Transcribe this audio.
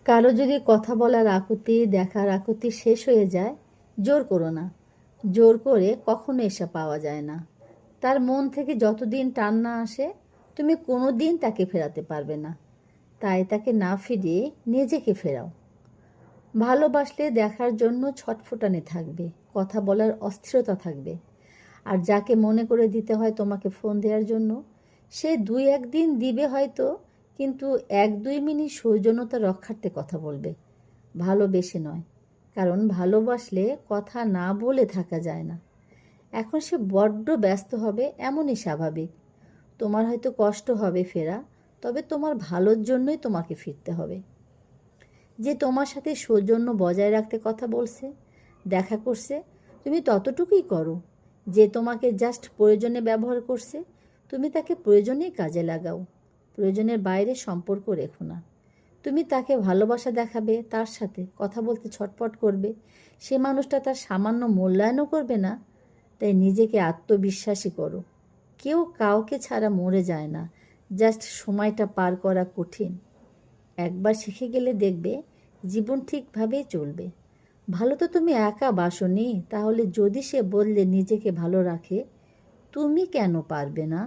কারো যদি কথা বলার আকুতি, দেখার আকুতি শেষ হয়ে যায়, জোর করো না। জোর করে কখনো এসে পাওয়া যায় না। তার মন থেকে যতদিন টান না আসে, তুমি কোনো দিন তাকে ফেরাতে পারবে না। তাই তাকে না ফিরিয়ে নিজেকে ফেরাও। ভালোবাসলে দেখার জন্য ছটফটানি থাকবে, কথা বলার অস্থিরতা থাকবে। আর যাকে মনে করে দিতে হয় তোমাকে ফোন দেওয়ার জন্য, সে 2-1 দিন দিবে হয়তো, কিন্তু 1-2 মিনিট সৌজন্যতা রক্ষার্থে কথা বলবে, ভালোবেসে নয়। কারণ ভালোবাসলে কথা না বলে থাকা যায় না। এখন সে বড্ড ব্যস্ত হবে, এমনই স্বাভাবিক। তোমার হয়তো কষ্ট হবে ফেরা, তবে তোমার ভালোর জন্যই তোমাকে ফিরতে হবে। যে তোমার সাথে সৌজন্য বজায় রাখতে কথা বলছে, দেখা করছে, তুমি ততটুকুই করো। যে তোমাকে জাস্ট প্রয়োজনে ব্যবহার করছে, তুমি তাকে প্রয়োজনেই কাজে লাগাও। প্রয়োজনের বাইরে সম্পর্ক রেখো না। তুমি তাকে ভালোবাসা দেখাবে, তার সাথে কথা বলতে ছটফট করবে, সে মানুষটা তার সামান্য মূল্যায়নও করবে না। তাই নিজেকে আত্মবিশ্বাসী করো। কেউ কাউকে ছাড়া মরে যায় না, জাস্ট সময়টা পার করা কঠিন। একবার শিখে গেলে দেখবে জীবন ঠিকভাবেই চলবে। ভালো তো তুমি একা বাসনি, তাহলে যদি সে বললে নিজেকে ভালো রাখে, তুমি কেন পারবে না?